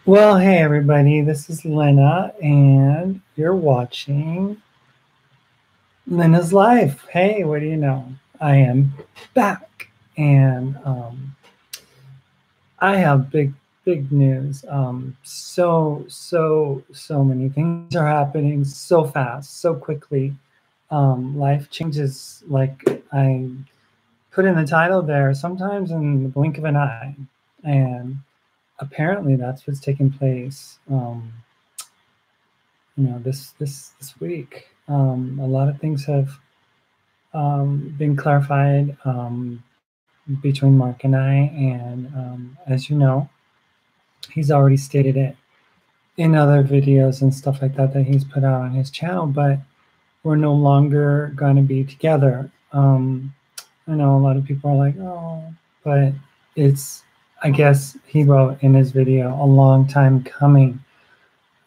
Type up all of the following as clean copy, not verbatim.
Well, hey everybody, this is Lena, and you're watching Lena's Life. Hey, what do you know? I am back, and I have big news. So many things are happening so fast, so quickly. Life changes, like I put in the title there, sometimes in the blink of an eye, and apparently that's what's taking place. This week. A lot of things have been clarified between Mark and I, and as you know, he's already stated it in other videos and stuff like that he's put out on his channel. But we're no longer going to be together. I know a lot of people are like, oh, but it's, I guess he wrote in his video, a long time coming.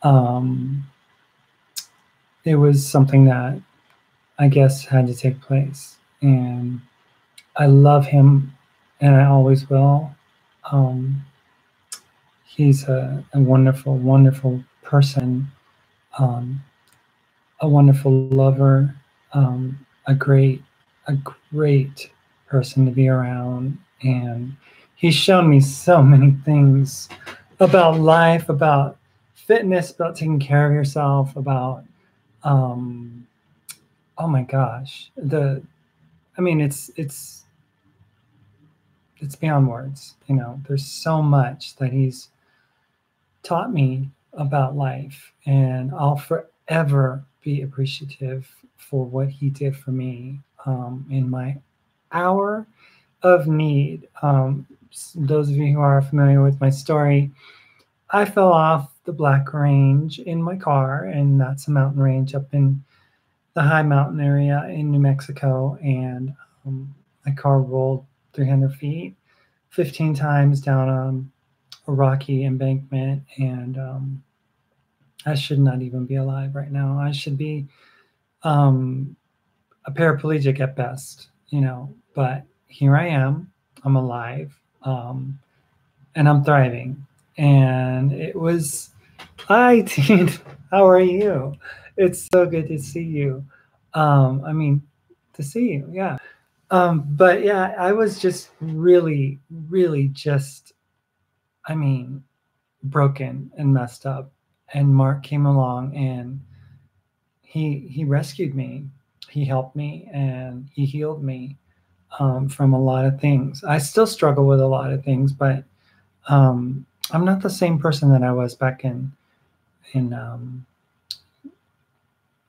Um, it was something that I guess had to take place. And I love him, and I always will. Um, he's a wonderful, wonderful person, um, a wonderful lover, a a great person to be around. And he's shown me so many things about life, about fitness, about taking care of yourself, about um, oh my gosh, I mean, it's beyond words. There's so much that he's taught me about life, and I'll forever be appreciative for what he did for me in my hour of need. Those of you who are familiar with my story, I fell off the Black Range in my car, and that's a mountain range up in the high mountain area in New Mexico, and my car rolled 300 feet 15 times down a rocky embankment, and I should not even be alive right now. I should be um, a paraplegic at best, but here I am. I'm alive, um, and I'm thriving. And it was, hi, Teen, how are you? It's so good to see you. I mean, to see you, yeah. But yeah, I was just really, really just, I mean, broken and messed up. And Mark came along, and he rescued me. He helped me, and he healed me from a lot of things. I still struggle with a lot of things, but I'm not the same person that I was back in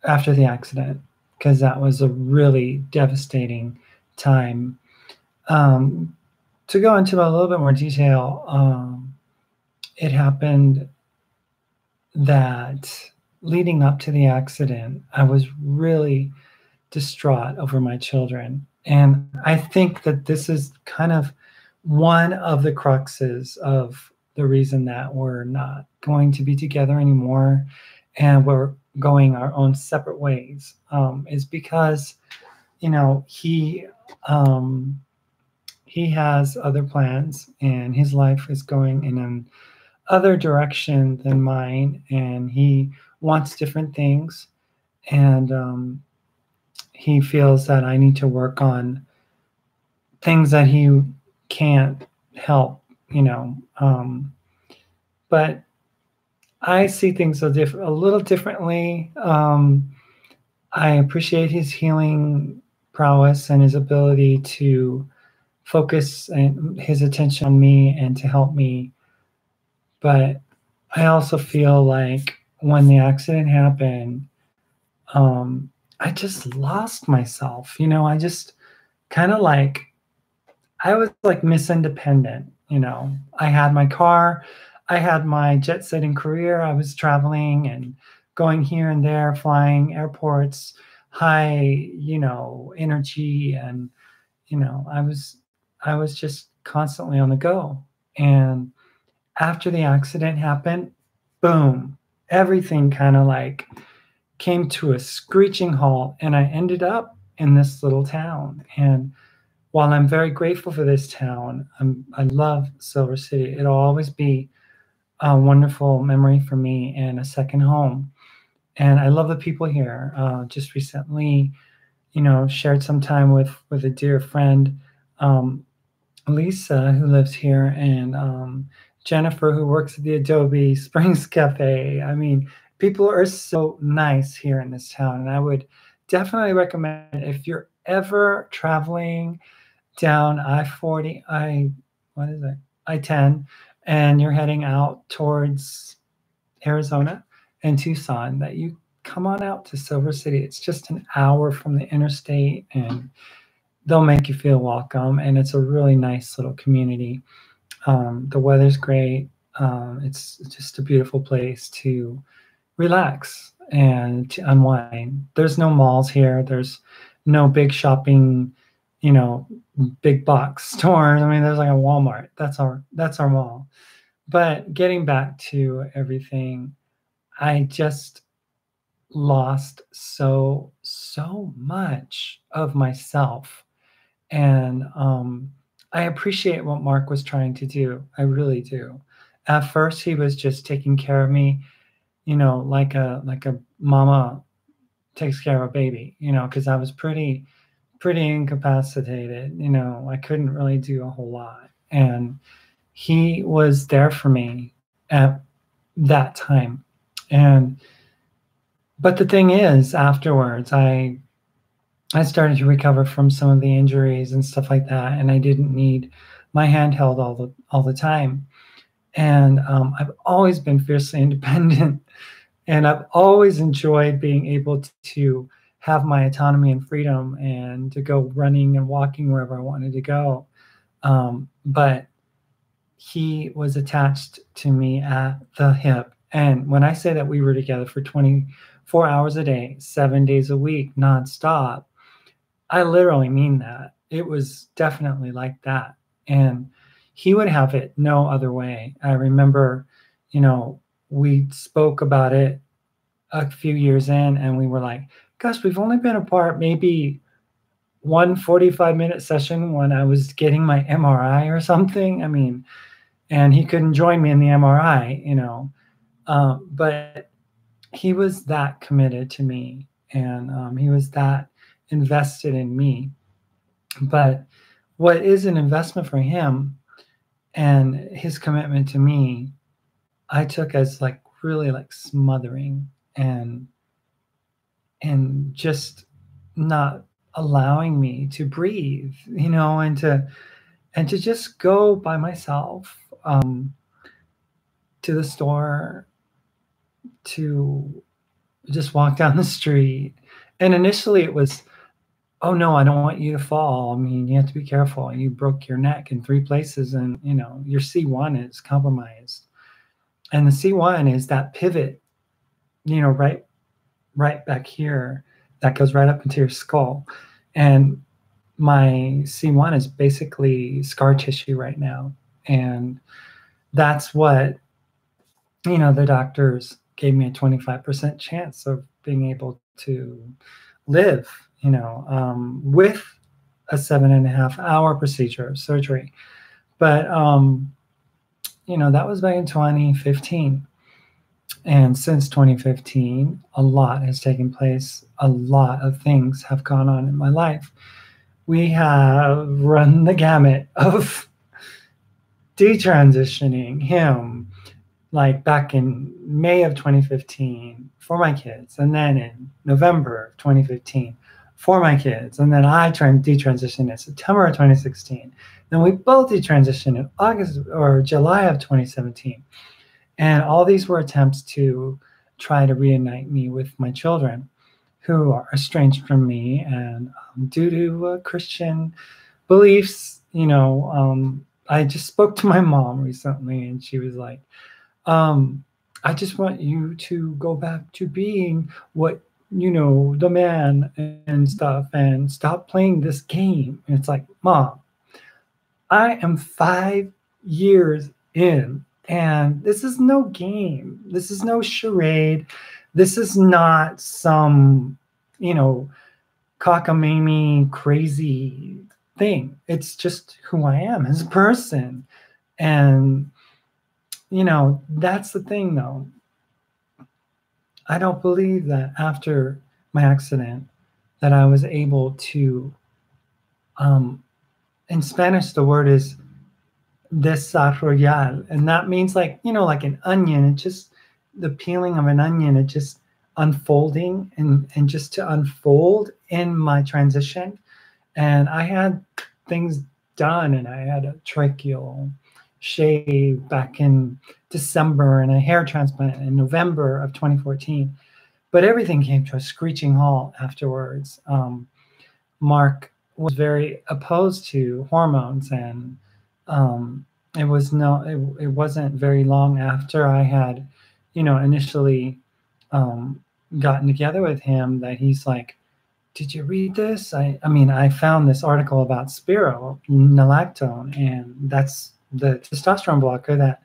after the accident, because that was a really devastating time. Um, to go into a little bit more detail, it happened that leading up to the accident, I was really distraught over my children. And I think that this is kind of one of the cruxes of the reason that we're not going to be together anymore, and we're going our own separate ways, is because, he has other plans, and his life is going in an other direction than mine, and he wants different things. And he feels that I need to work on things that he can't help, you know. But I see things a little differently. I appreciate his healing prowess and his ability to focus and his attention on me and to help me. But I also feel like when the accident happened, I just lost myself. I just kind of like, I was like Miss Independent. I had my car, I had my jet setting career. I was traveling and going here and there, flying airports, high, energy. And, I was just constantly on the go. And after the accident happened, boom, everything kind of like came to a screeching halt, and I ended up in this little town. And while I'm very grateful for this town, I love Silver City. It'll always be a wonderful memory for me and a second home. And I love the people here. Just recently, shared some time with a dear friend, um, Lisa, who lives here, and Jennifer, who works at the Adobe Springs Cafe. I mean, people are so nice here in this town, and I would definitely recommend if you're ever traveling down I-40, what is it? I-10, and you're heading out towards Arizona and Tucson, that you come on out to Silver City. It's just an hour from the interstate, and they'll make you feel welcome. And it's a really nice little community. The weather's great. It's just a beautiful place to relax and to unwind. There's no malls here. There's no big shopping, you know, big box stores. I mean, there's like a Walmart. That's our mall. But getting back to everything, I just lost so much of myself, and I appreciate what Mark was trying to do. I really do. At first, he was just taking care of me, like a mama takes care of a baby, because I was pretty incapacitated. I couldn't really do a whole lot, and he was there for me at that time. And but the thing is, afterwards, I started to recover from some of the injuries and stuff like that, and I didn't need my handheld all the time. And I've always been fiercely independent, and I've always enjoyed being able to have my autonomy and freedom, and to go running and walking wherever I wanted to go. But he was attached to me at the hip. And when I say that we were together for 24 hours a day, 7 days a week, nonstop, I literally mean that. It was definitely like that. And he would have it no other way. I remember, we spoke about it a few years in, and we were like, gosh, we've only been apart maybe one 45-minute session when I was getting my MRI or something. I mean, and he couldn't join me in the MRI, but he was that committed to me, and he was that invested in me. But what is an investment for him and his commitment to me, I took as like really like smothering, and just not allowing me to breathe, and to just go by myself, to the store, to just walk down the street. And initially it was, oh no, I don't want you to fall. I mean, you have to be careful. You broke your neck in 3 places, and your C1 is compromised. And the C1 is that pivot, right back here, that goes right up into your skull. And my C1 is basically scar tissue right now. And that's what, the doctors gave me a 25% chance of being able to live, with a 7.5-hour procedure surgery. But, that was back in 2015. And since 2015, a lot has taken place. A lot of things have gone on in my life. We have run the gamut of detransitioning him, like back in May of 2015 for my kids, and then in November of 2015 for my kids, and then I detransitioned in September of 2016. Then we both detransitioned in August or July of 2017. And all these were attempts to try to reunite me with my children, who are estranged from me, and due to Christian beliefs. I just spoke to my mom recently, and she was like, I just want you to go back to being what, the man and stuff, and stop playing this game. And it's like, Mom, I am 5 years in, and this is no game. This is no charade. This is not some, cockamamie crazy thing. It's just who I am as a person. And that's the thing though. I don't believe that after my accident that I was able to, um, in Spanish, the word is desarrollar, and that means like, like an onion. It just, the peeling of an onion, it just unfolding and just to unfold in my transition. And I had things done, and I had a tracheal shave back in December and a hair transplant in November of 2014. But everything came to a screeching halt afterwards. Mark was very opposed to hormones, and it was no, it wasn't very long after I had, initially um, gotten together with him that he's like, "Did you read this? I mean, I found this article about spironolactone, and that's the testosterone blocker that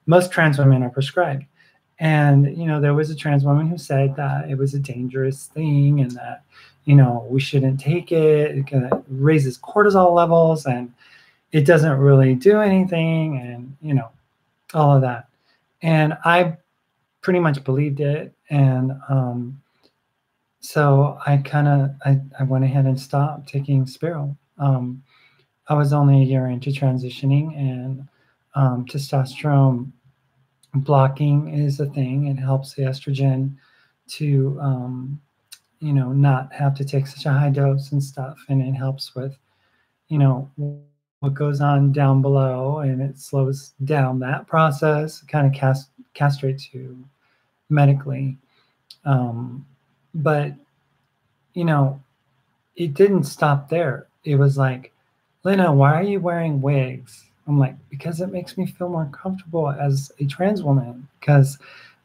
most trans women are prescribed." And there was a trans woman who said that it was a dangerous thing, and that we shouldn't take it. It raises cortisol levels, and it doesn't really do anything, and all of that. And I pretty much believed it, and so I went ahead and stopped taking Spiro. I was only a year into transitioning, and testosterone blocking is a thing. It helps the estrogen to not have to take such a high dose and stuff, and it helps with you know what goes on down below, and it slows down that process. Kind of castrates you medically, but you know it didn't stop there. It was like, Lena, why are you wearing wigs? I'm like, because it makes me feel more comfortable as a trans woman. Because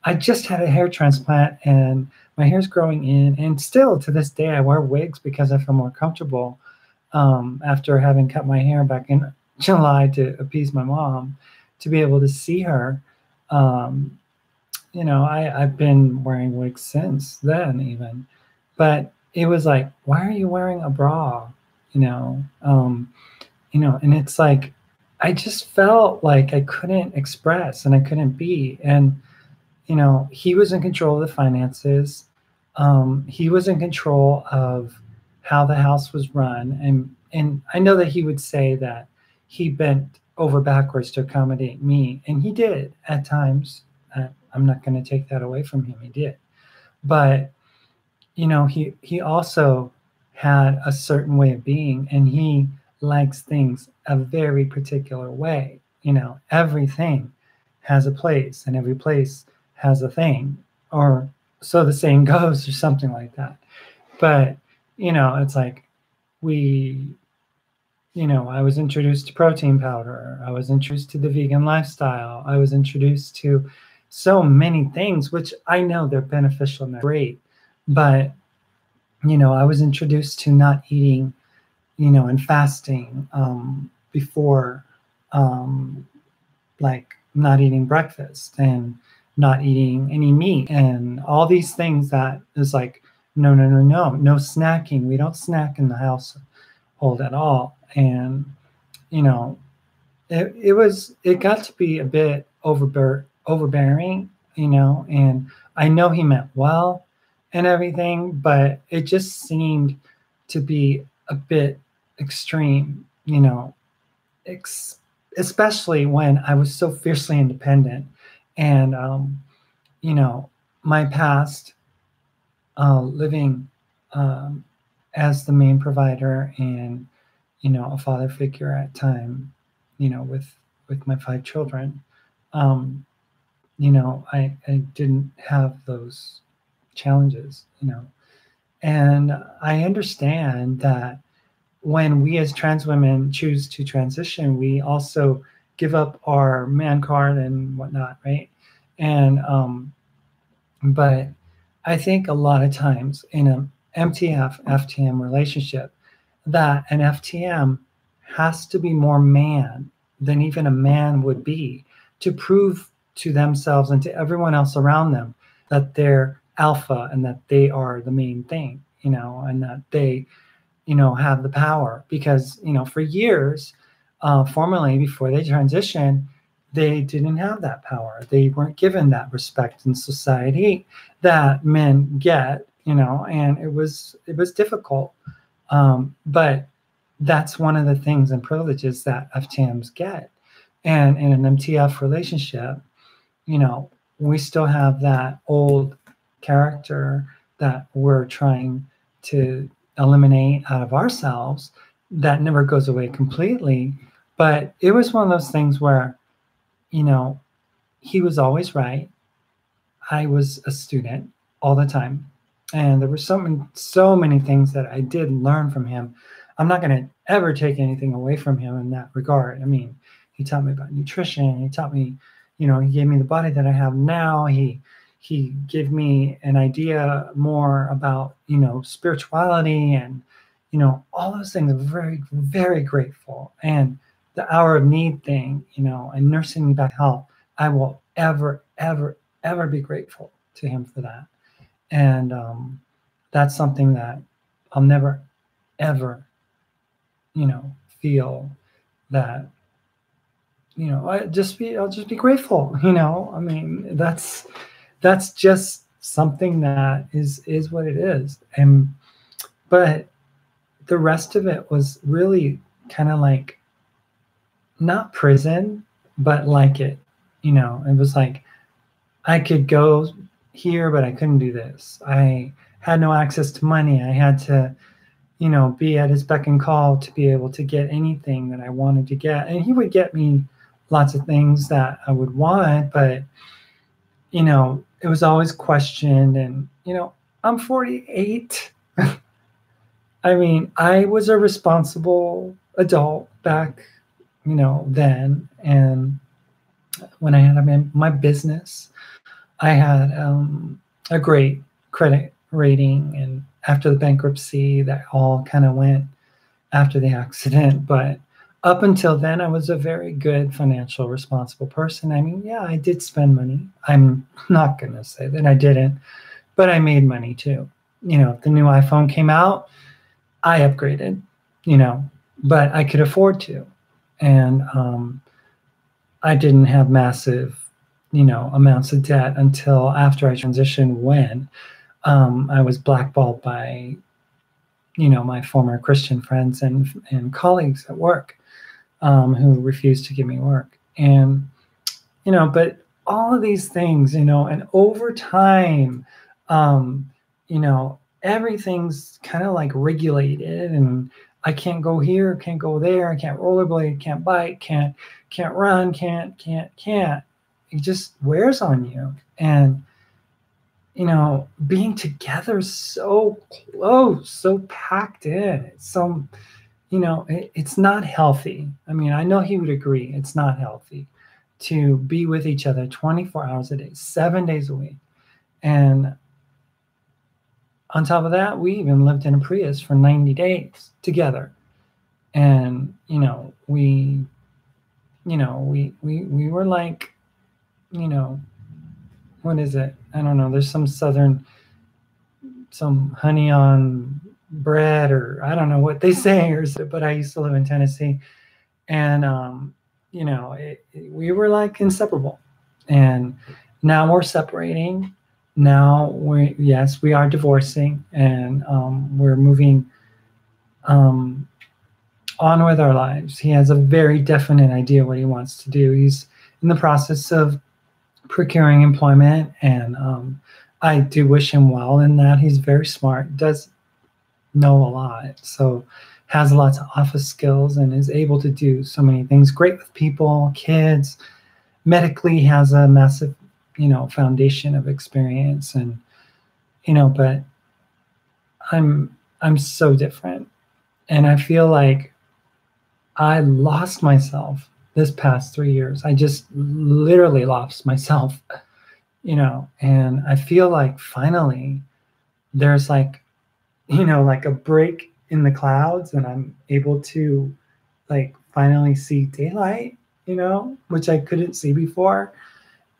I just had a hair transplant and my hair's growing in, and still to this day, I wear wigs because I feel more comfortable. After having cut my hair back in July to appease my mom, to be able to see her, um, I've been wearing wigs since then, even. But it was like, why are you wearing a bra? You know, um, and it's like, I just felt like I couldn't express and I couldn't be. And, he was in control of the finances. He was in control of how the house was run. And I know that he would say that he bent over backwards to accommodate me. And he did at times. I'm not going to take that away from him. He did. But he also had a certain way of being, and he likes things a very particular way. Everything has a place, and every place has a thing, or so the saying goes, or something like that. But it's like, we I was introduced to protein powder, I was introduced to the vegan lifestyle, I was introduced to so many things, which I know they're beneficial and they're great. But I was introduced to not eating, and fasting, before, um, like not eating breakfast and not eating any meat and all these things. That is like, no, no, no, no, no snacking. We don't snack in the household at all. And you know, it got to be a bit overbearing, and I know he meant well and everything, but it just seemed to be a bit extreme, ex- especially when I was so fiercely independent. And you know my past, living, um, as the main provider, and a father figure at time, with my 5 children. um, I didn't have those challenges, and I understand that when we as trans women choose to transition, we also give up our man card and whatnot, right? And but I think a lot of times in an MTF FTM relationship, that an FTM has to be more man than even a man would be, to prove to themselves and to everyone else around them that they're alpha and that they are the main thing, and that they, have the power. Because, for years, formerly before they transition, they didn't have that power. They weren't given that respect in society that men get, and it was difficult. But that's one of the things and privileges that FTMs get. And in an MTF relationship, we still have that old character that we're trying to eliminate out of ourselves that never goes away completely. But it was one of those things where, he was always right. I was a student all the time. And there were so many things that I did learn from him. I'm not going to ever take anything away from him in that regard. I mean, he taught me about nutrition. He taught me, he gave me the body that I have now. He gave me an idea more about, spirituality and, all those things. I'm very, very grateful. And the hour of need thing, and nursing me back to health, I will ever, ever, ever be grateful to him for that. And that's something that I'll never, ever, feel that, I'll just be grateful, I mean, that's just something that is what it is. But the rest of it was really kind of like not prison, but like it, it was like I could go here, but I couldn't do this. I had no access to money. I had to, be at his beck and call to be able to get anything that I wanted to get. And he would get me lots of things that I would want, but, it was always questioned. And, I'm 48. I mean, I was a responsible adult back, then. And when I had my business, I had a great credit rating, and after the bankruptcy, that all kind of went after the accident. But up until then, I was a very good financial responsible person. I mean, yeah, I did spend money. I'm not going to say that I didn't, but I made money too. The new iPhone came out, I upgraded, but I could afford to. And I didn't have massive amounts of debt until after I transitioned, when I was blackballed by, my former Christian friends and colleagues at work who refused to give me work. And, but all of these things, and over time, everything's kind of like regulated, and I can't go here, can't go there, I can't rollerblade, can't bike, can't run, can't. It just wears on you. And, being together so close, so packed in, it's it's not healthy. I mean, I know he would agree, it's not healthy to be with each other 24 hours a day, 7 days a week. And on top of that, we even lived in a Prius for 90 days together. And, we were like, what is it? I don't know. There's some honey on bread, or I don't know what they say, but I used to live in Tennessee. And, we were like inseparable. And now we're separating. Now we are divorcing, and we're moving on with our lives. He has a very definite idea what he wants to do. He's in the process of procuring employment, and I do wish him well in that. He's very smart, does know a lot, so has lots of office skills and is able to do so many things. Great with people, kids, medically has a massive, foundation of experience. And, but I'm so different. And I feel like I lost myself this past 3 years. I just literally lost myself, and I feel like finally there's like, like a break in the clouds, and I'm able to like finally see daylight, which I couldn't see before.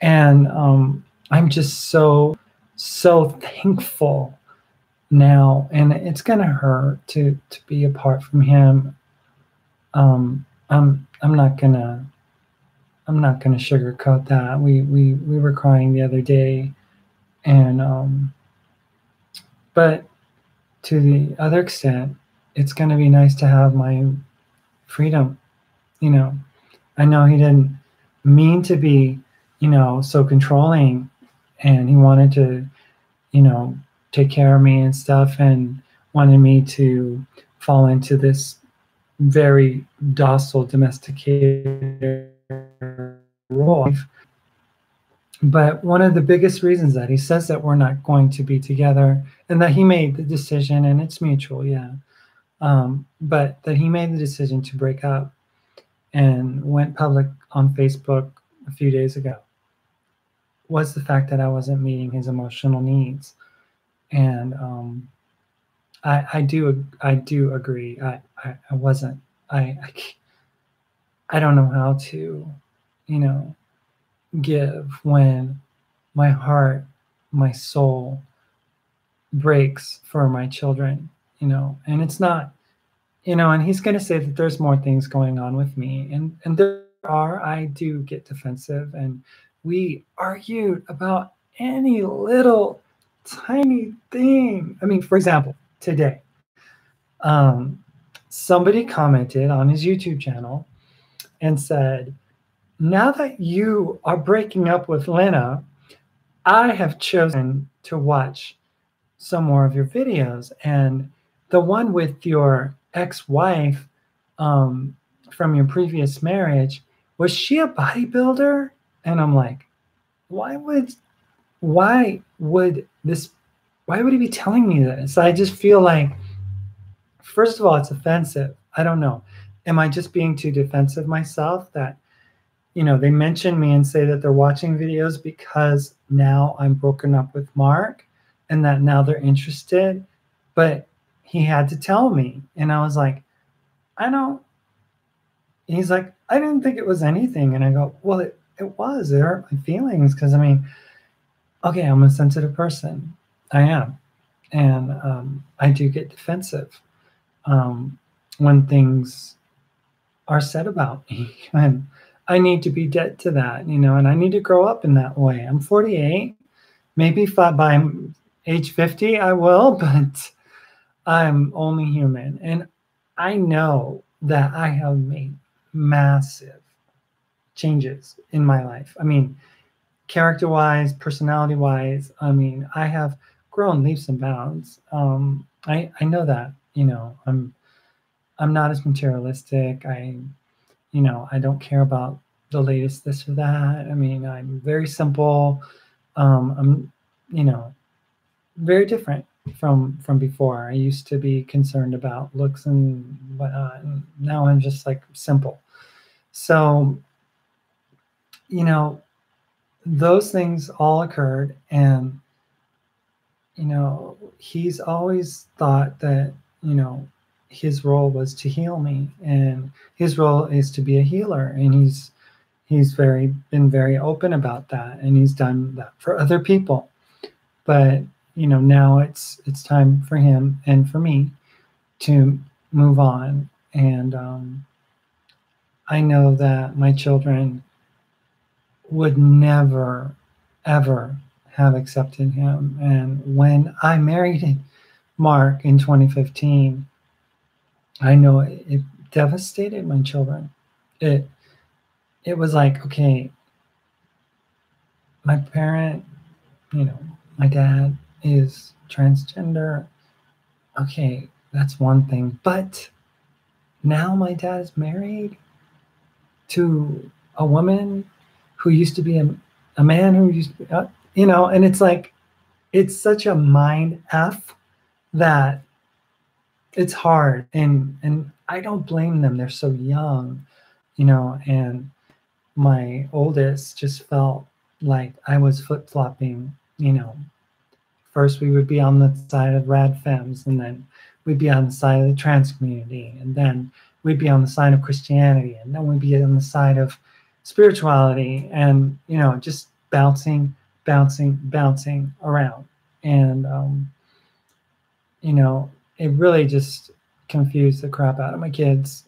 And I'm just so thankful now. And it's gonna hurt to be apart from him. I'm not gonna I'm not going to sugarcoat that. We were crying the other day, and but to the other extent, it's going to be nice to have my freedom. You know, I know he didn't mean to be, so controlling, and he wanted to, you know, take care of me and stuff, and wanted me to fall into this very docile, domesticated role. But one of the biggest reasons that he says that we're not going to be together, and that he made the decision, and it's mutual, yeah, but that he made the decision to break up and went public on Facebook a few days ago, was the fact that I wasn't meeting his emotional needs. And I do agree. I wasn't. I don't know how to, you know, give when my heart, my soul breaks for my children, and it's not, and he's going to say that there's more things going on with me, and there are. I do get defensive, and we argued about any little tiny thing. I mean, for example, today, um, somebody commented on his YouTube channel and said, now that you are breaking up with Lena, I have chosen to watch some more of your videos. And the one with your ex-wife, um, from your previous marriage, was she a bodybuilder? And I'm like, why would why would this why would he be telling me this? I just feel like, first of all, it's offensive. I don't know. Am I just being too defensive myself, that they mention me and say that they're watching videos because now I'm broken up with Mark, and that now they're interested? But he had to tell me. And I was like, I don't. He's like, I didn't think it was anything. And I go, well, it was. It hurt my feelings because, I mean, okay, I'm a sensitive person. I am. And I do get defensive when things are said about me. And I need to be dead to that, and I need to grow up in that way. I'm 48. Maybe by age 50 I will, but I'm only human. And I know that I have made massive changes in my life. I mean, character-wise, personality-wise, I mean, I have grown leaps and bounds. I know that, I'm not as materialistic. I don't care about the latest this or that. I mean, I'm very simple. I'm, very different from before. I used to be concerned about looks and whatnot, and now I'm just like simple. So, you know, those things all occurred, and he's always thought that his role was to heal me, and his role is to be a healer, and he's been very open about that, and he's done that for other people. But now it's time for him and for me to move on. And I know that my children would never ever have accepted him. And when I married Mark in 2015, I know it devastated my children. It was like, okay, my parent, my dad is transgender. Okay, that's one thing. But now my dad is married to a woman who used to be a man who used to be, and it's like, it's such a mind F that it's hard. And I don't blame them. They're so young, and my oldest just felt like I was flip-flopping. First we would be on the side of rad femmes, and then we'd be on the side of the trans community, and then we'd be on the side of Christianity, and then we'd be on the side of spirituality, and just bouncing around. And it really just confused the crap out of my kids.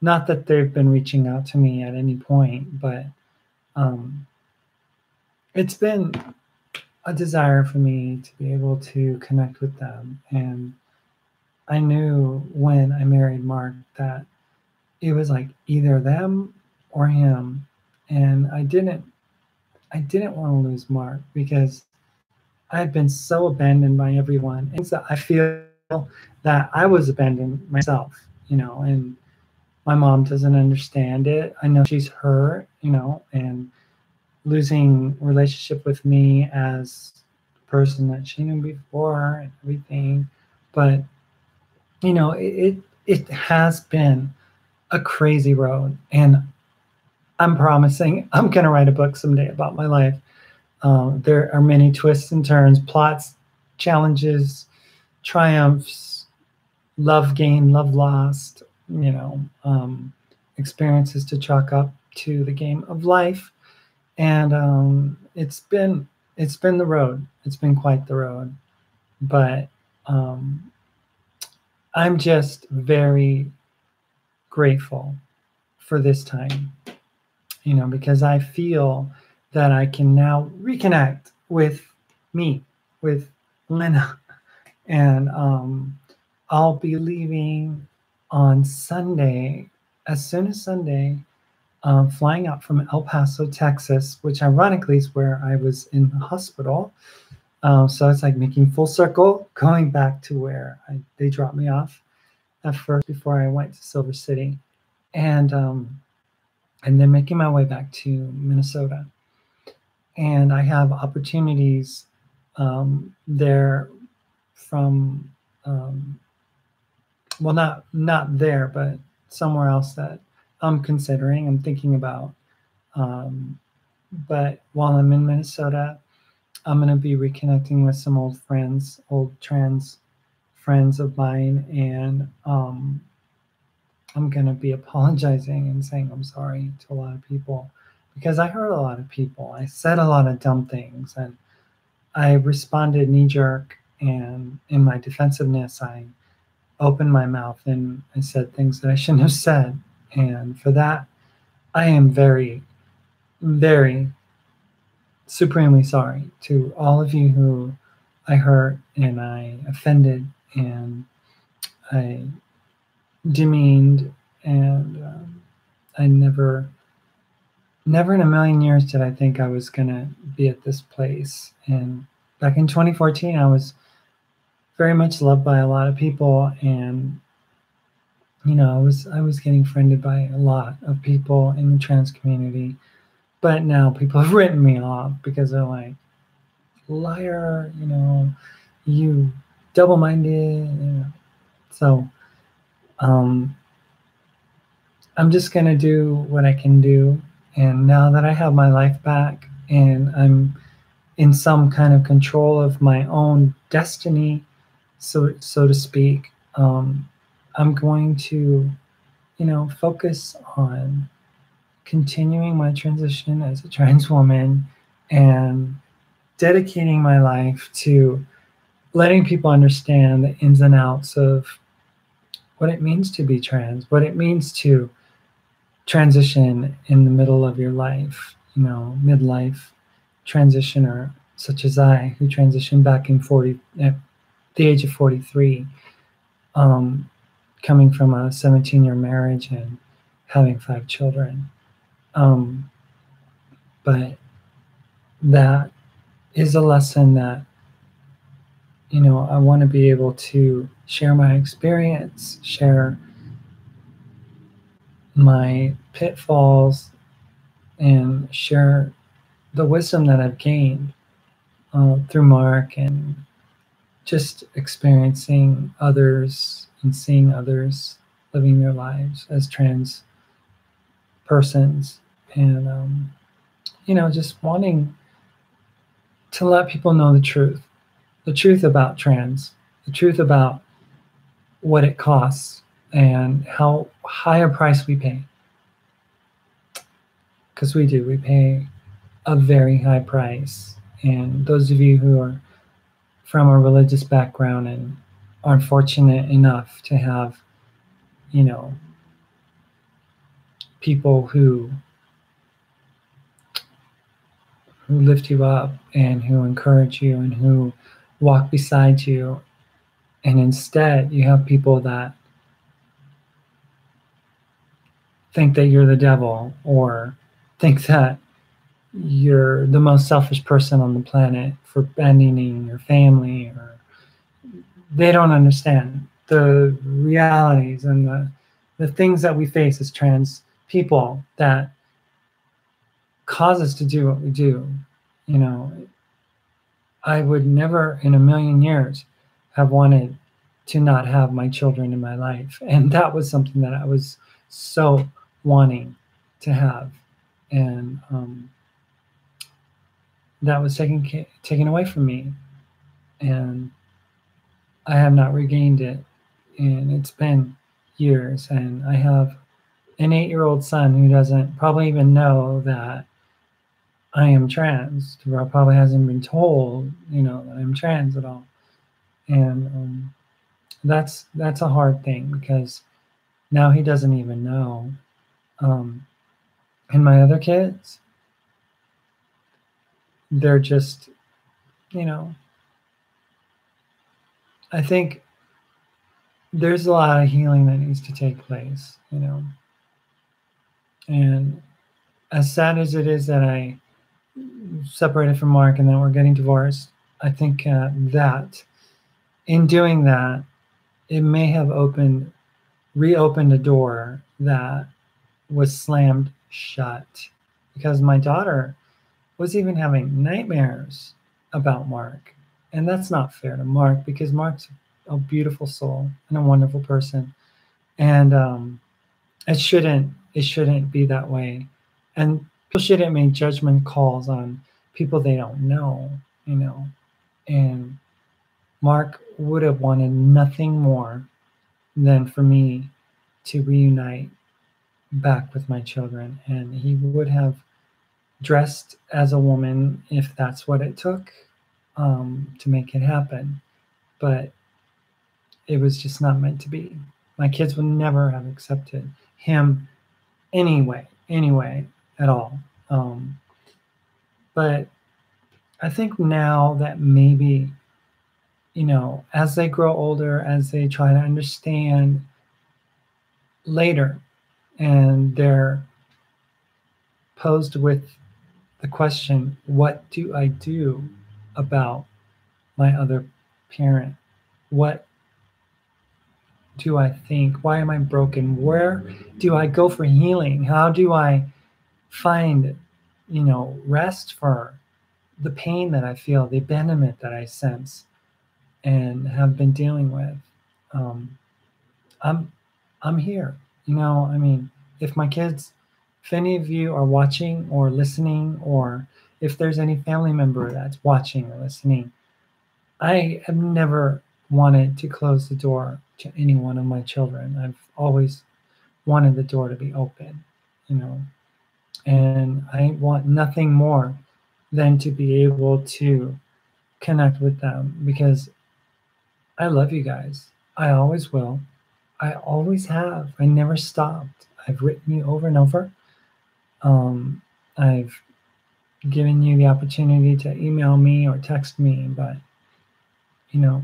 Not that they've been reaching out to me at any point, but um, it's been a desire for me to be able to connect with them. And I knew when I married Mark that it was like either them or him. And I didn't want to lose Mark because I had been so abandoned by everyone. And so I feel that I was abandoned myself, and my mom doesn't understand it. I know she's hurt, and losing relationship with me as the person that she knew before and everything. But it has been a crazy road, and I'm promising I'm gonna write a book someday about my life. There are many twists and turns, plots, challenges, triumphs, love gained, love lost, experiences to chalk up to the game of life. And it's been the road. It's been quite the road. But um, I'm just very grateful for this time, because I feel that I can now reconnect with me, with Lena. And I'll be leaving on Sunday, as soon as Sunday, flying out from El Paso, Texas, which ironically is where I was in the hospital. So it's like making full circle, going back to where they dropped me off at first before I went to Silver City, and then making my way back to Minnesota. And I have opportunities there from well, not there, but somewhere else that I'm considering. I'm thinking about. But while I'm in Minnesota, I'm going to be reconnecting with some old friends, old trans friends of mine, and I'm going to be apologizing and saying I'm sorry to a lot of people because I hurt a lot of people. I said a lot of dumb things, and I responded knee jerk, and in my defensiveness, I opened my mouth and I said things that I shouldn't have said. And for that, I am very, very supremely sorry to all of you who I hurt and I offended and I demeaned. And I never in a million years did I think I was going to be at this place. And back in 2014, I was very much loved by a lot of people, and I was getting friended by a lot of people in the trans community. But now people have written me off because they're like, liar, you double-minded. So I'm just gonna do what I can do. And now that I have my life back and I'm in some kind of control of my own destiny, so to speak, I'm going to, focus on continuing my transition as a trans woman and dedicating my life to letting people understand the ins and outs of what it means to be trans, what it means to transition in the middle of your life, midlife transitioner such as I, who transitioned back at the age of 43, coming from a 17-year marriage and having 5 children. But that is a lesson that, I want to be able to share my experience, share my pitfalls, and share the wisdom that I've gained through Mark and just experiencing others and seeing others living their lives as trans persons. And, just wanting to let people know the truth about trans, the truth about what it costs and how high a price we pay. Because we pay a very high price. And those of you who are from a religious background and aren't fortunate enough to have, people who lift you up and who encourage you and who walk beside you. And instead, you have people that think that you're the devil or think that you're the most selfish person on the planet for abandoning your family, or they don't understand the realities and the things that we face as trans people that cause us to do what we do. You know, I would never in a million years have wanted to not have my children in my life. And that was something that I was so wanting to have. And that was taken away from me. And I have not regained it. And it's been years. And I have an 8-year-old son who doesn't probably even know that I am trans, or probably hasn't been told, that I'm trans at all. And that's a hard thing because now he doesn't even know. And my other kids, they're just, you know, I think there's a lot of healing that needs to take place, And as sad as it is that I separated from Mark and then we're getting divorced, I think that in doing that, it may have reopened a door that was slammed shut, because my daughter was even having nightmares about Mark. And that's not fair to Mark, because Mark's a beautiful soul and a wonderful person. And it shouldn't be that way. And people shouldn't make judgment calls on people they don't know. And Mark would have wanted nothing more than for me to reunite back with my children. And he would have dressed as a woman if that's what it took to make it happen. But it was just not meant to be. My kids would never have accepted him anyway at all. But I think now that maybe, as they grow older, as they try to understand later, and they're posed with the question, what do I do about my other parent? What do I think? Why am I broken? Where do I go for healing? How do I find, rest for the pain that I feel, the abandonment that I sense and have been dealing with? I'm here. If my kids, if any of you are watching or listening, or if there's any family member that's watching or listening, I have never wanted to close the door to any one of my children. I've always wanted the door to be open, and I want nothing more than to be able to connect with them, because I love you guys. I always will. I always have. I never stopped. I've written you over and over. I've given you the opportunity to email me or text me, but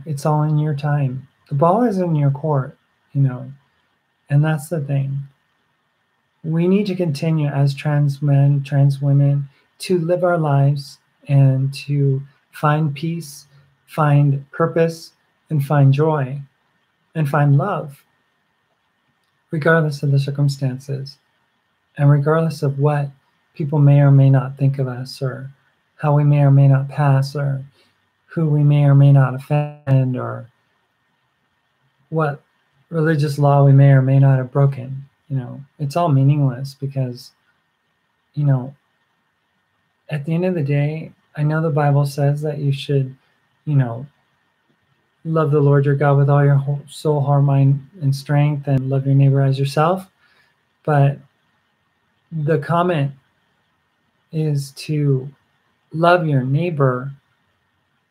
it's all in your time. The ball is in your court, and that's the thing. We need to continue as trans men, trans women, to live our lives and to find peace, find purpose, and find joy, and find love, regardless of the circumstances, and regardless of what people may or may not think of us, or how we may or may not pass, or who we may or may not offend, or what religious law we may or may not have broken. It's all meaningless, because, at the end of the day, I know the Bible says that you should, love the Lord your God with all your whole soul, heart, mind, and strength, and love your neighbor as yourself. But the comment is to love your neighbor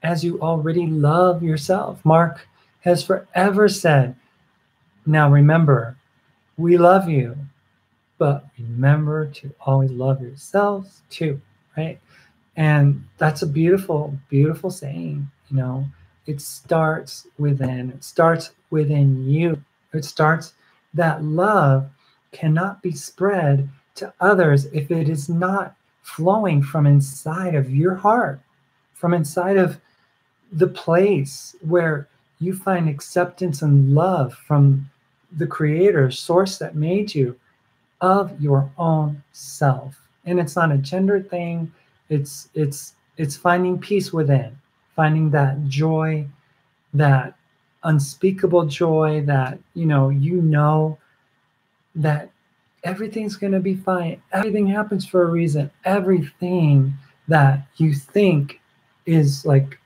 as you already love yourself. Mark has forever said, now remember, we love you. but remember to always love yourselves too, right? And that's a beautiful, beautiful saying. It starts within. It starts within you. It starts that love cannot be spread to others if it is not flowing from inside of your heart, from inside of the place where you find acceptance and love from the creator source that made you, of your own self. And it's not a gender thing. It's finding peace within, finding that joy, that unspeakable joy, that that everything's going to be fine. Everything happens for a reason. Everything that you think is like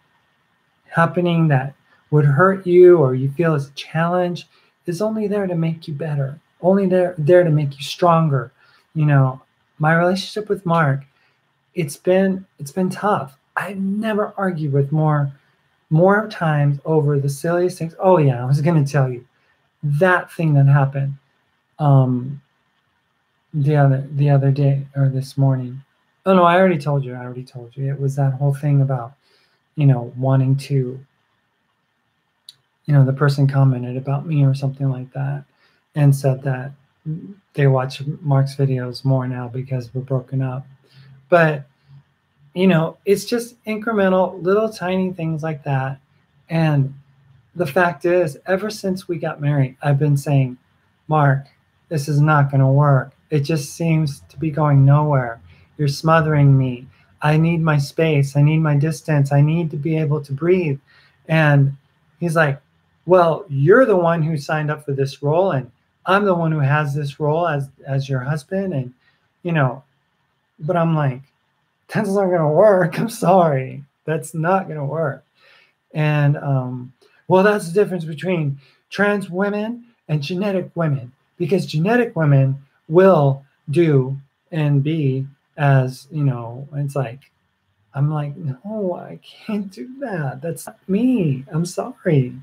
happening that would hurt you or you feel is a challenge is only there to make you better, only there to make you stronger. My relationship with Mark, it's been tough. I've never argued with more times over the silliest things. Oh yeah, I was going to tell you that thing that happened um the other day, or this morning. Oh no, I already told you it was that whole thing about wanting to, the person commented about me or something like that, and said that they watch Mark's videos more now because we're broken up. But it's just incremental, little tiny things like that. And the fact is, ever since we got married, I've been saying, Mark, this is not going to work. It just seems to be going nowhere. You're smothering me. I need my space. I need my distance. I need to be able to breathe. And he's like, well, you're the one who signed up for this role, and I'm the one who has this role as your husband. And, you know, but I'm like, that's not going to work. I'm sorry. That's not going to work. And well, that's the difference between trans women and genetic women, because genetic women will do and be as, it's like, I'm like, no, I can't do that. That's not me. I'm sorry.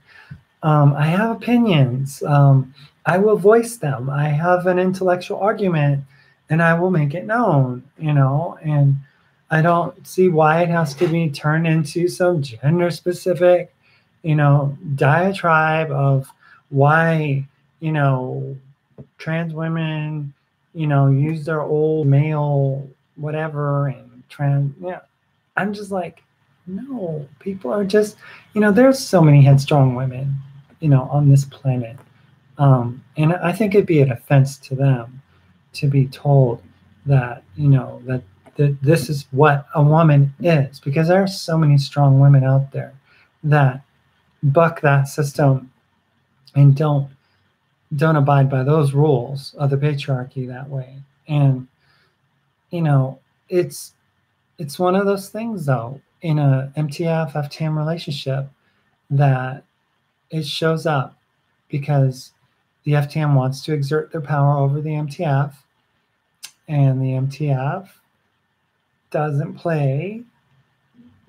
I have opinions. I will voice them. I have an intellectual argument and I will make it known, and I don't see why it has to be turned into some gender specific, diatribe of why, trans women, use their old male whatever and trans, yeah. I'm just like, no, people are just, there's so many headstrong women, on this planet. And I think it'd be an offense to them to be told that, that this is what a woman is, because there are so many strong women out there that buck that system and don't abide by those rules of the patriarchy that way. And, it's one of those things though, in a MTF FTM relationship, that it shows up because the FTM wants to exert their power over the MTF, and the MTF doesn't play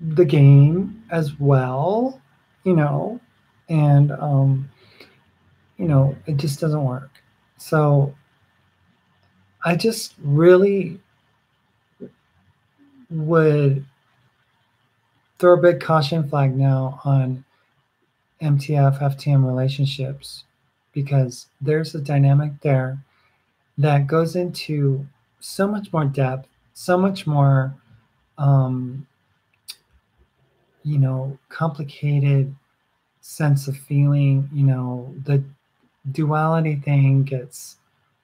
the game as well, and it just doesn't work. So I just really would throw a big caution flag now on MTF FTM relationships, because there's a dynamic there that goes into so much more depth, so much more complicated sense of feeling. The duality thing gets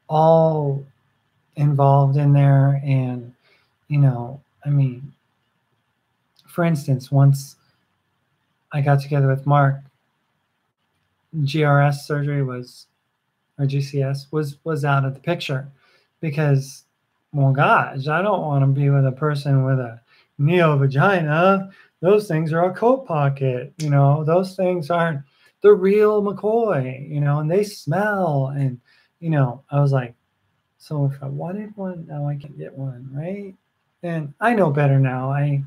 all involved in there. And, I mean, for instance, once I got together with Mark, GRS surgery or GCS was out of the picture, because, well, gosh, I don't want to be with a person with a neo vagina. Those things are a coat pocket, those things aren't the real McCoy, and they smell. And, I was like, so if I wanted one, now I can get one, right? And I know better now. I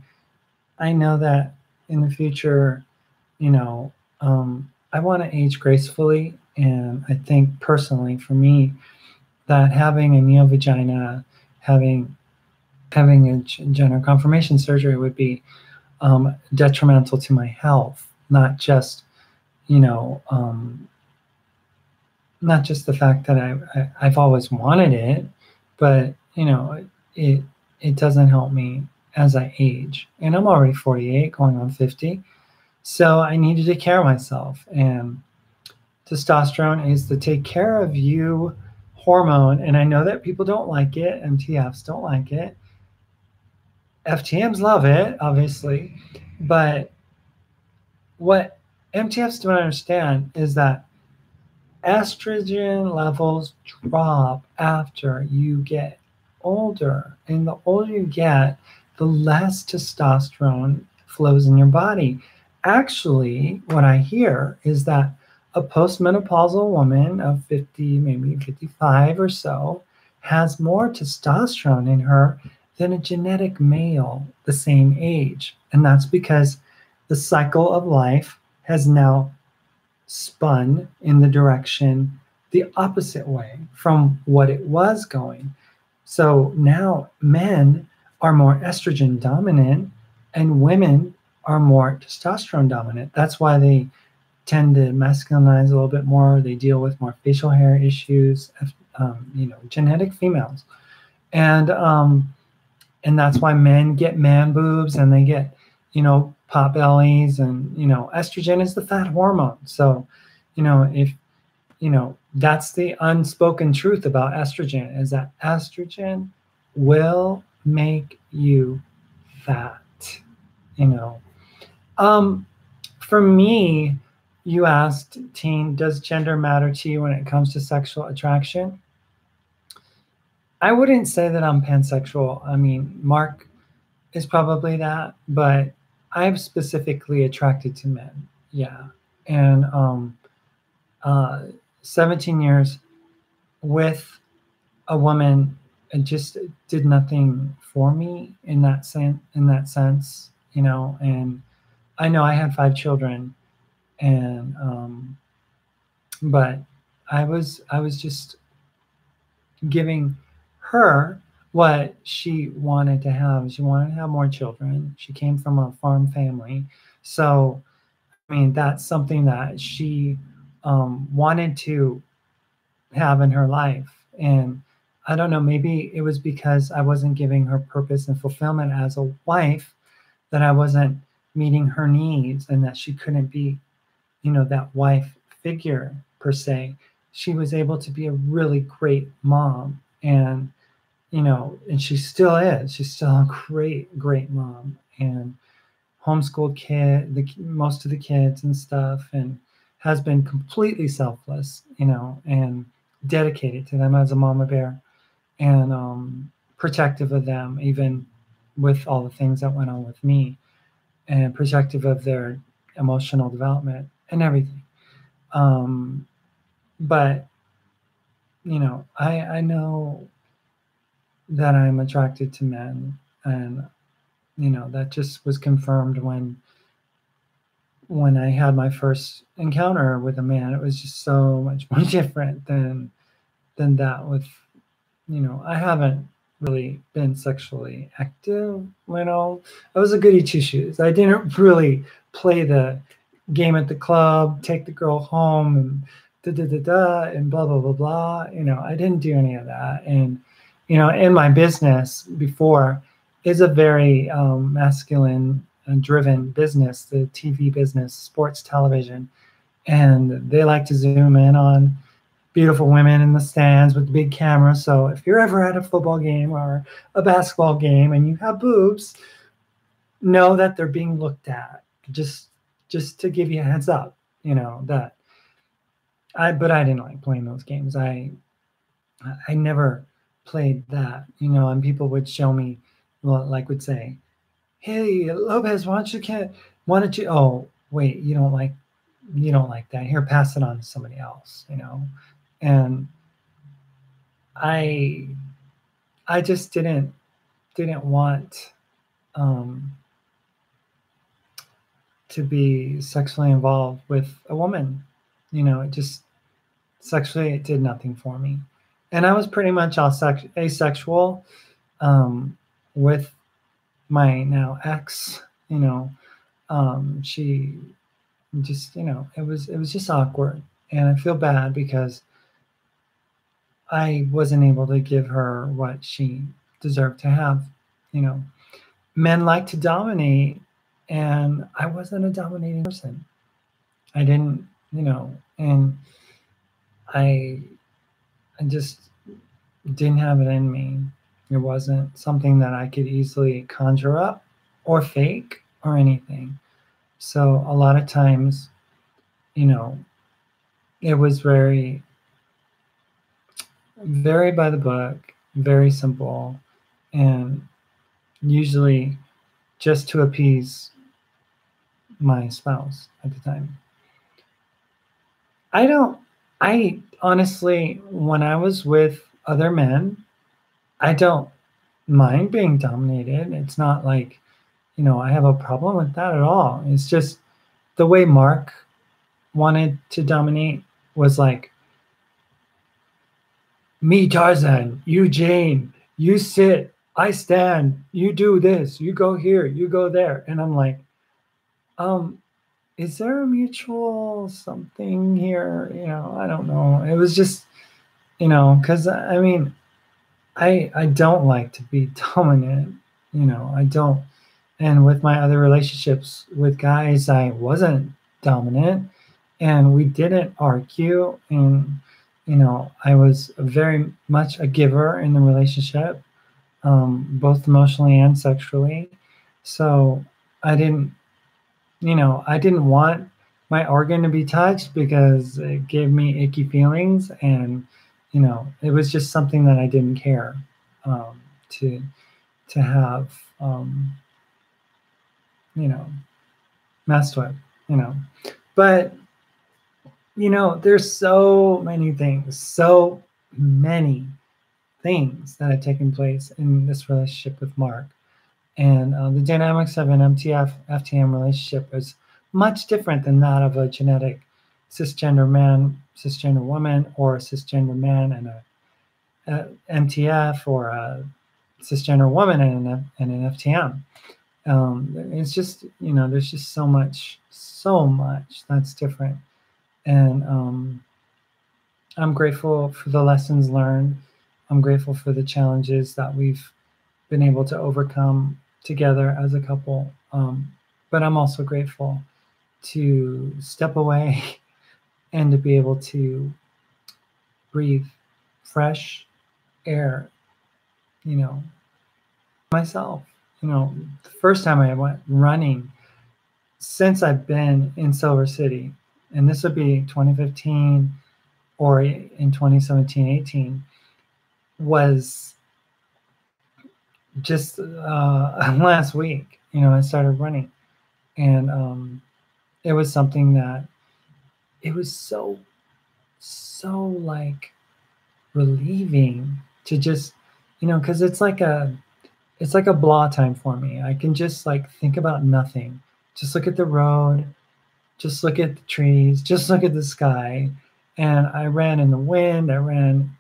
know that in the future, I want to age gracefully. And I think personally for me, that having a neovagina, having having a gender confirmation surgery would be detrimental to my health, not just you know not just the fact that I've always wanted it, but it it doesn't help me as I age, and I'm already 48, going on 50, so I need to take care of myself. And testosterone is the take care of you hormone, and I know that people don't like it, MTFs don't like it, FTMs love it, obviously, but what MTFs don't understand is that estrogen levels drop after you get older. And the older you get, the less testosterone flows in your body. Actually, what I hear is that a postmenopausal woman of 50, maybe 55 or so, has more testosterone in her than a genetic male the same age. And that's because the cycle of life has now spun in the direction the opposite way from what it was going. So now men are more estrogen dominant and women are more testosterone dominant. That's why they tend to masculinize a little bit more. They deal with more facial hair issues, genetic females. And that's why men get man boobs and they get pot bellies. And estrogen is the fat hormone. So if that's the unspoken truth about estrogen, is that estrogen will make you fat. you know um for me, you asked, teen, does gender matter to you when it comes to sexual attraction? I wouldn't say that I'm pansexual. I mean, Mark is probably that, but I'm specifically attracted to men. Yeah. And uh 17 years with a woman, it just did nothing for me in that sense. And I know I had 5 children, and but I was just giving her what she wanted to have. She wanted to have more children. She came from a farm family. So, I mean, that's something that she wanted to have in her life. And I don't know, maybe it was because I wasn't giving her purpose and fulfillment as a wife, that I wasn't meeting her needs, and that she couldn't be, that wife figure per se. She was able to be a really great mom, and she still is. She's still a great, great mom, and homeschooled most of the kids and stuff, and has been completely selfless, and dedicated to them as a mama bear, and protective of them, even with all the things that went on with me, and protective of their emotional development and everything. Um, but I know that I'm attracted to men, and that just was confirmed when I had my first encounter with a man. It was just so much more different than that with, I haven't really been sexually active. I was a goody two shoes. I didn't really play the game at the club, take the girl home, and da da da da, and blah blah blah blah. I didn't do any of that. And in my business before is a very masculine and driven business, the TV business, sports television, and they like to zoom in on beautiful women in the stands with the big camera. So if you're ever at a football game or a basketball game and you have boobs, know that they're being looked at. Just to give you a heads up, that but I didn't like playing those games. I never played that, and people would show me, well, like would say, "Hey, Lopez, why don't you, oh, wait, you don't like that. Here, pass it on to somebody else." And I I just didn't want um, to be sexually involved with a woman. It just sexually it did nothing for me. And I was pretty much all asexual um, with my now ex. You know, she just, it was just awkward, and I feel bad because I wasn't able to give her what she deserved to have. You know, men like to dominate, and I wasn't a dominating person. I didn't, and I I just didn't have it in me. It wasn't something that I could easily conjure up or fake or anything. So a lot of times, you know, it was very, very by the book, very simple, and usually just to appease my spouse at the time. I don't, I honestly, when I was with other men, I don't mind being dominated. It's not like, I have a problem with that at all. It's just the way Mark wanted to dominate was like, me, Tarzan, you, Jane, you sit, I stand, you do this, you go here, you go there. And I'm like, um, is there a mutual something here? I don't know. It was just, because I mean, I don't like to be dominant. I don't. And with my other relationships with guys, I wasn't dominant, and we didn't argue. And I was very much a giver in the relationship, both emotionally and sexually. So I didn't, I didn't want my organ to be touched because it gave me icky feelings, and it was just something that I didn't care to have, you know, messed with, you know. But there's so many things that have taken place in this relationship with Mark. And the dynamics of an MTF FTM relationship is much different than that of a genetic cisgender man, cisgender woman, or a cisgender man and a MTF, or a cisgender woman and an FTM. It's just, there's just so much that's different. And I'm grateful for the lessons learned. I'm grateful for the challenges that we've been able to overcome together as a couple. But I'm also grateful to step away and to be able to breathe fresh air, you know, myself. The first time I went running since I've been in Silver City, and this would be 2015 or in 2017, 18, was just last week. I started running, and it was something that it was so like relieving to just, because it's like a blah time for me. I can just like think about nothing, just look at the road, just look at the trees, just look at the sky. And I ran in the wind, I ran,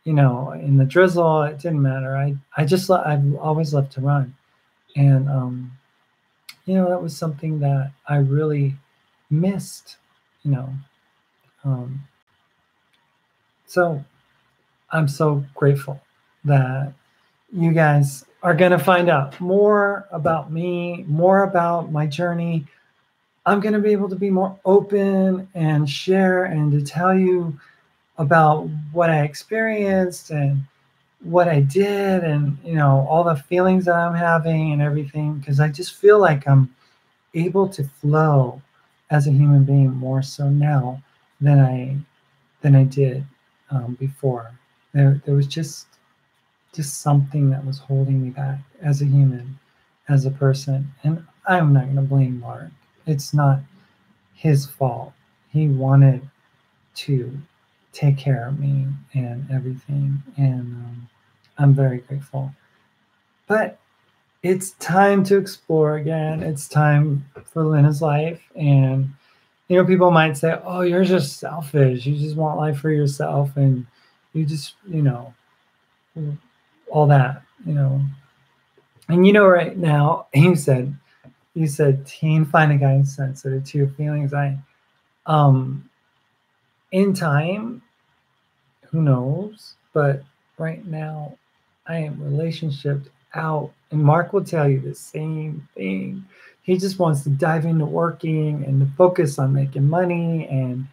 in the drizzle. It didn't matter. I've always loved to run. And that was something that I really missed, you know. Um, so I'm so grateful that you guys are going to find out more about me, more about my journey. I'm going to be able to be more open and share and to tell you about what I experienced and what I did, and all the feelings that I'm having and everything, because I just feel like I'm able to flow as a human being more so now than I did before. There was just something that was holding me back as a human, as a person. And I'm not going to blame Mark. It's not his fault. He wanted to take care of me and everything. And I'm very grateful. But it's time to explore again. It's time for Lena's life. And people might say, oh, you're just selfish. You just want life for yourself. And You just, all that, And right now, you said teen, find a guy who's sensitive to your feelings. Um, in time, who knows? But right now, I am relationship out, and Mark will tell you the same thing. He just wants to dive into working and to focus on making money and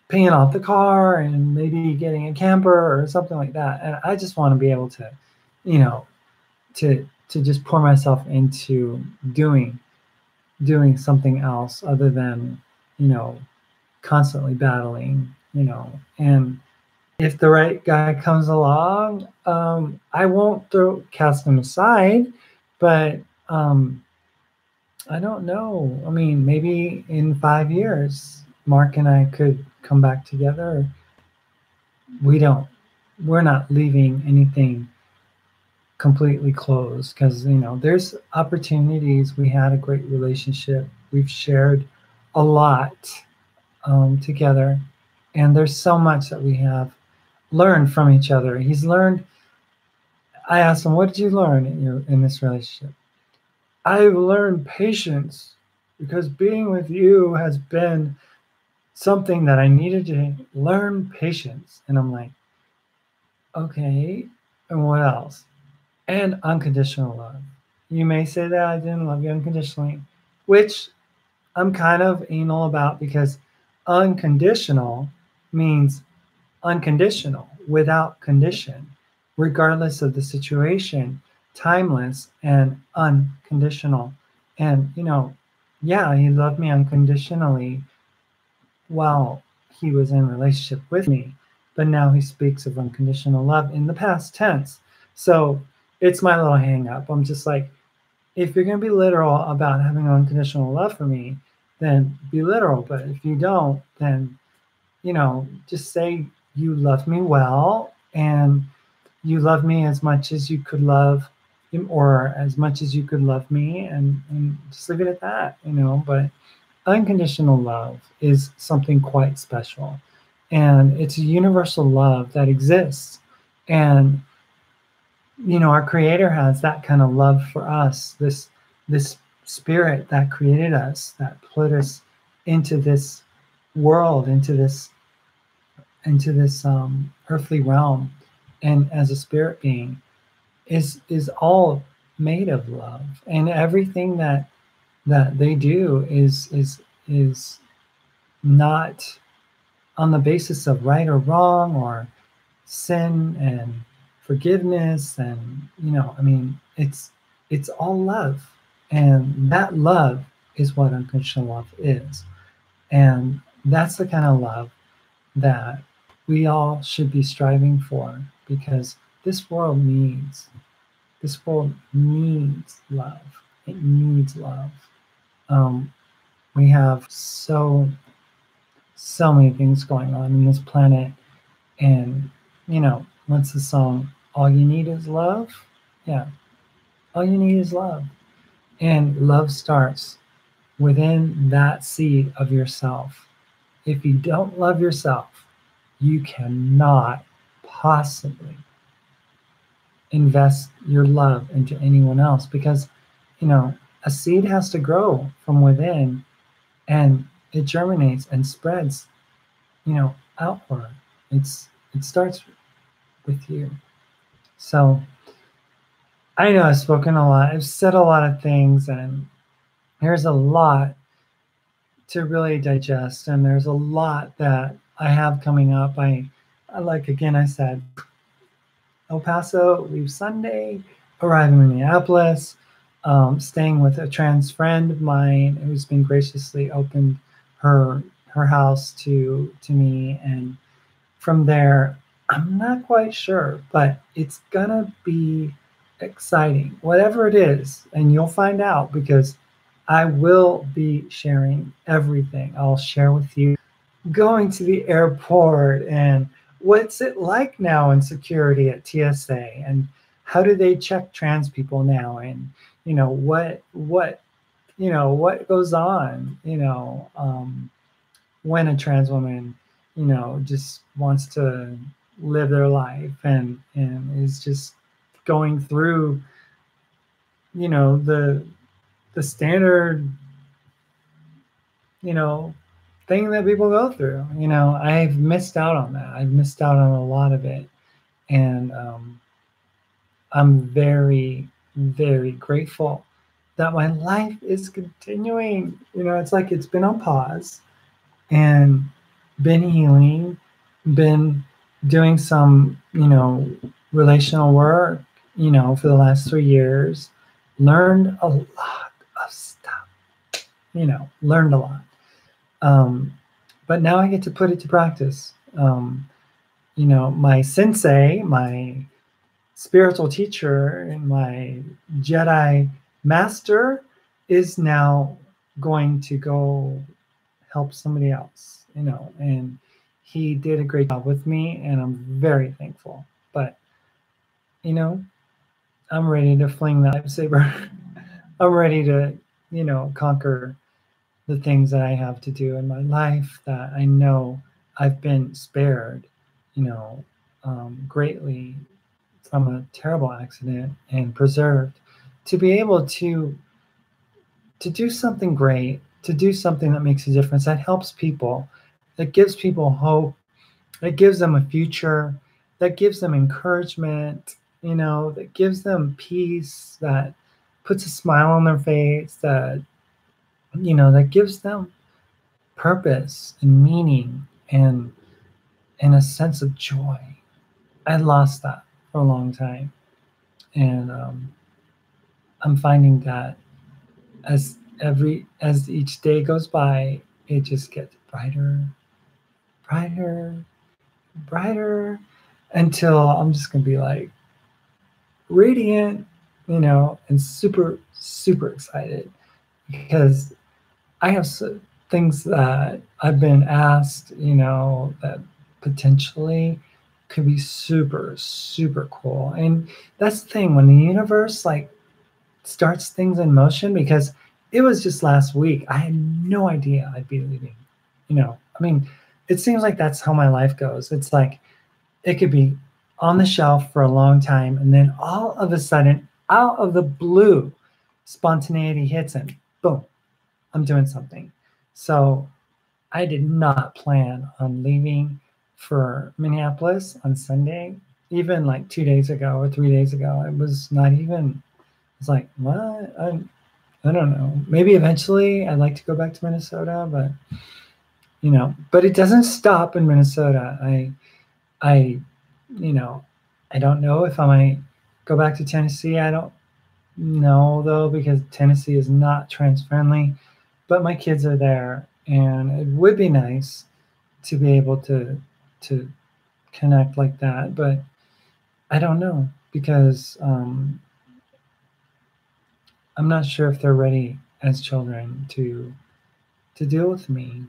paying off the car and maybe getting a camper or something like that. And I just want to be able to, you know, to just pour myself into doing something else other than, you know, constantly battling, and if the right guy comes along, I won't cast him aside, but I don't know. I mean, maybe in 5 years, Mark and I could come back together. We don't. We're not leaving anything completely closed because there's opportunities. We had a great relationship. We've shared a lot together, and there's so much that we have learned from each other. He's learned. I asked him, "What did you learn in this relationship?" I've learned patience because being with you has been something that I needed to learn patience. And I'm like, okay, and what else? And unconditional love. You may say that I didn't love you unconditionally, which I'm kind of anal about because unconditional means unconditional, without condition, regardless of the situation, timeless and unconditional. And, yeah, he loved me unconditionally while he was in relationship with me, but now he speaks of unconditional love in the past tense. So it's my little hang up. I'm just like, if you're going to be literal about having unconditional love for me, then be literal. But if you don't, then just say you love me well and you love me as much as you could love him or as much as you could love me and just leave it at that, But unconditional love is something quite special. And it's a universal love that exists. And, our creator has that kind of love for us, this spirit that created us, that put us into this world, into this earthly realm, and as a spirit being is all made of love, and everything that they do is not on the basis of right or wrong or sin and forgiveness, and I mean it's all love, and that love is what unconditional love is, and that's the kind of love that we all should be striving for, because this world needs love. It needs love. Um, we have so many things going on in this planet, and what's the song? All you need is love. Yeah, all you need is love, and love starts within that seed of yourself. If you don't love yourself, you cannot possibly invest your love into anyone else, because a seed has to grow from within, and it germinates and spreads outward. It starts with you. So I know I've spoken a lot, I've said a lot of things, and there's a lot to really digest, and there's a lot that I have coming up. Like again, I said El Paso, leave Sunday, arrive in Minneapolis, staying with a trans friend of mine who's been graciously opened her house to me, and from there, I'm not quite sure, but it's gonna be exciting, whatever it is, and you'll find out because I will be sharing everything. I'll share with you going to the airport and what's it like now in security at TSA, and how do they check trans people now, and what goes on, when a trans woman just wants to live their life and is just going through, the standard, you know, thing that people go through. I've missed out on that. I've missed out on a lot of it. And I'm very, very grateful that my life is continuing. It's like it's been on pause and been healing, been doing some, relational work, for the last 3 years, learned a lot of stuff, learned a lot. But now I get to put it to practice. My sensei, my spiritual teacher, and my Jedi master is now going to go help somebody else, and he did a great job with me, and I'm very thankful. But, I'm ready to fling that lightsaber. I'm ready to, conquer the things that I have to do in my life that I know I've been spared, greatly from a terrible accident and preserved to be able to do something great, to do something that makes a difference, that helps people, that gives people hope, that gives them a future, that gives them encouragement, that gives them peace, that puts a smile on their face, that gives them purpose and meaning and a sense of joy. I lost that for a long time. And I'm finding that as each day goes by, it just gets brighter, brighter, brighter, until I'm just gonna be like radiant, and super, super excited because I have things that I've been asked, that potentially could be super, super cool. And that's the thing, when the universe like starts things in motion, because it was just last week, I had no idea I'd be leaving. I mean, it seems like that's how my life goes. It's like it could be on the shelf for a long time, and then all of a sudden, out of the blue, spontaneity hits, and boom, I'm doing something. So I did not plan on leaving for Minneapolis on Sunday. Even like 2 days ago or 3 days ago, it was not even. It's like, what? I don't know. Maybe eventually I'd like to go back to Minnesota, but but it doesn't stop in Minnesota. I, I don't know if I might go back to Tennessee. I don't know though, because Tennessee is not trans friendly, but my kids are there, and it would be nice to be able to connect like that. But I don't know, because I'm not sure if they're ready as children to deal with me.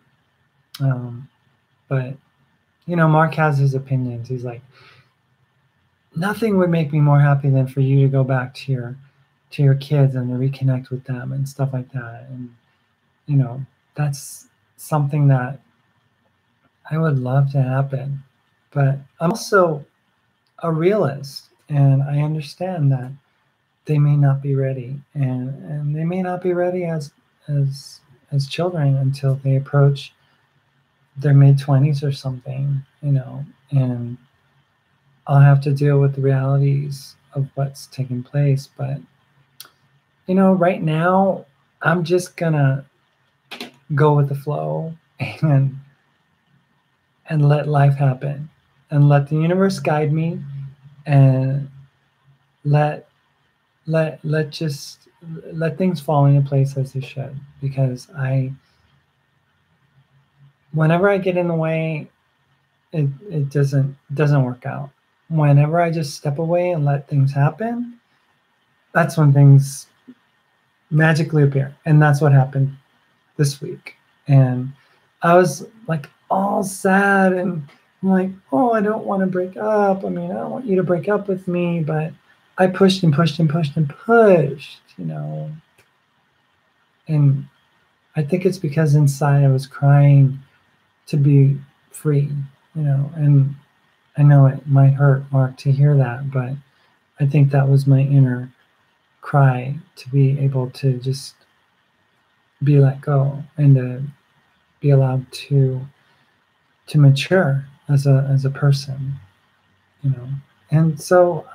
But Mark has his opinions. He's like, nothing would make me more happy than for you to go back to your kids and to reconnect with them and stuff like that. And that's something that I would love to happen. But I'm also a realist, and I understand that they may not be ready, and they may not be ready as children until they approach their mid-20s or something, and I'll have to deal with the realities of what's taking place. But right now I'm just gonna go with the flow and let life happen, and let the universe guide me, and let just let things fall into place as they should, because whenever I get in the way, it doesn't work out. Whenever I just step away and let things happen, that's when things magically appear. And that's what happened this week. And I was like all sad, and I'm like, oh, I don't want to break up. I mean, I don't want you to break up with me, but I pushed and pushed and pushed and pushed, and I think it's because inside I was crying to be free, and I know it might hurt Mark to hear that, but I think that was my inner cry, to be able to just be let go and to be allowed to mature as a person, you know. And so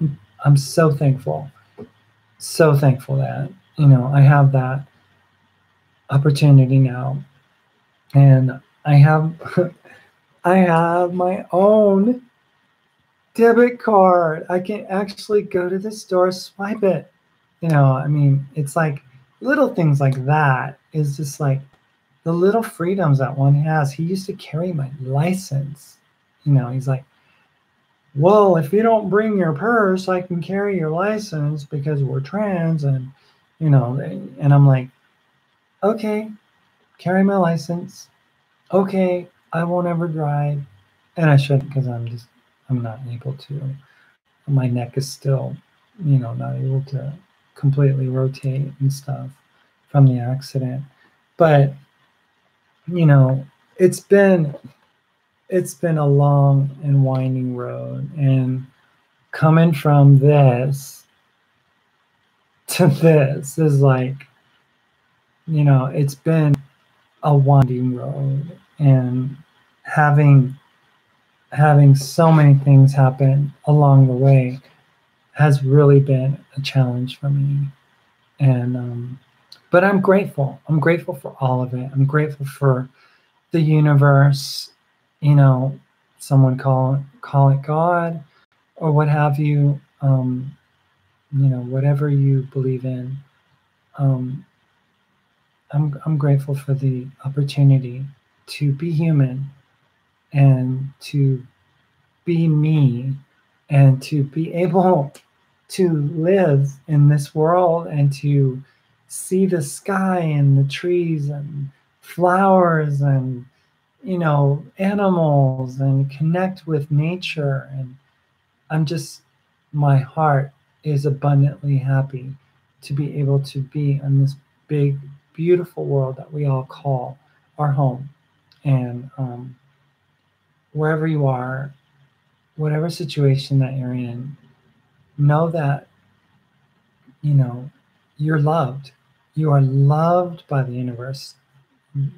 I'm so thankful that, you know, I have that opportunity now, and I have I have my own debit card. I can actually go to the store, swipe it. You know, I mean, it's like little things like that is just like the little freedoms that one has. He used to carry my license. You know, he's like, well, if you don't bring your purse, I can carry your license because we're trans. And, you know, and I'm like, okay, carry my license. Okay, I won't ever drive. And I shouldn't, because I'm not able to. My neck is still, you know, not able to completely rotate and stuff from the accident. But, you know, it's been it's been a long and winding road, and coming from this to this is like, you know, it's been a winding road, and having having so many things happen along the way has really been a challenge for me. And but I'm grateful. I'm grateful for all of it. I'm grateful for the universe, you know, someone call it God or what have you. You know, whatever you believe in. Um, I'm grateful for the opportunity to be human and to be me and to be able to live in this world and to see the sky and the trees and flowers and, you know, animals, and connect with nature. And I'm just, my heart is abundantly happy to be able to be in this big beautiful world that we all call our home. And wherever you are, whatever situation that you're in, know that, you know, you're loved. You are loved by the universe.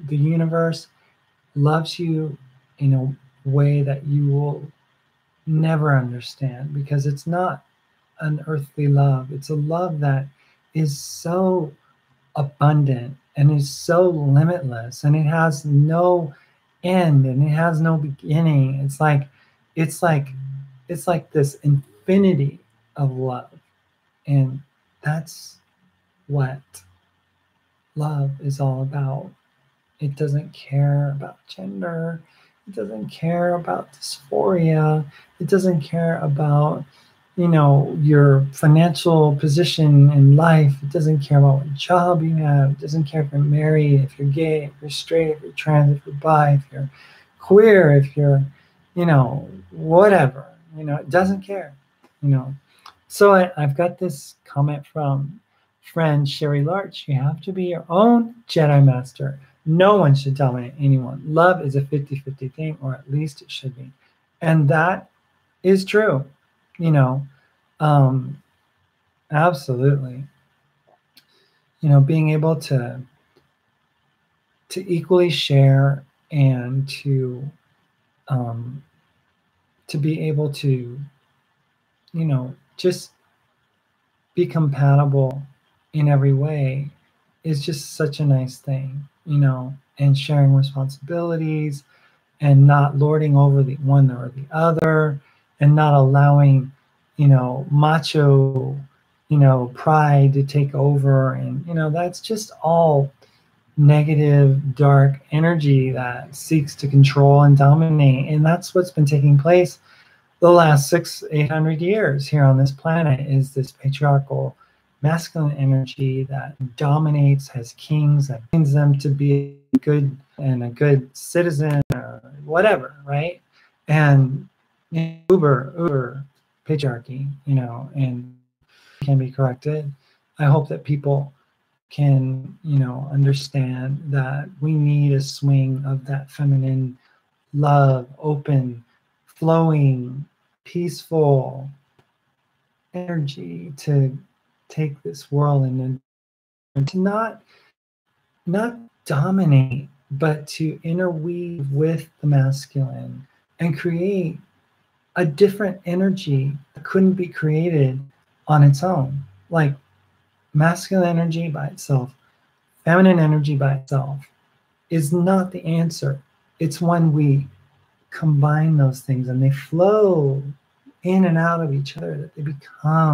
The universe loves you in a way that you will never understand, because it's not an earthly love. It's a love that is so abundant and is so limitless, and it has no end and it has no beginning. It's like it's like this infinity of love. And that's what love is all about. It doesn't care about gender. It doesn't care about dysphoria. It doesn't care about, you know, your financial position in life. It doesn't care about what job you have. It doesn't care if you're married, if you're gay, if you're straight, if you're trans, if you're bi, if you're queer, if you're, you know, whatever. You know, it doesn't care. You know. So I've got this comment from friend Sherry Larch. You have to be your own Jedi Master. No one should dominate anyone. Love is a 50-50 thing, or at least it should be. And that is true. You know, um, absolutely. You know, being able to equally share and um, to be able to, you know, just be compatible in every way is just such a nice thing, you know, and sharing responsibilities and not lording over the one or the other, and not allowing, you know, macho, you know, pride to take over. And, you know, that's just all negative, dark energy that seeks to control and dominate. And that's what's been taking place the last 800 years here on this planet, is this patriarchal masculine energy that dominates, has kings, that trains them to be good and a good citizen or whatever, right? And you know, uber patriarchy, you know, and can be corrected. I hope that people can, you know, understand that we need a swing of that feminine love, open, flowing, peaceful energy to take this world and to not dominate, but to interweave with the masculine and create a different energy that couldn't be created on its own. Like masculine energy by itself, feminine energy by itself is not the answer. It's when we combine those things and they flow in and out of each other that they become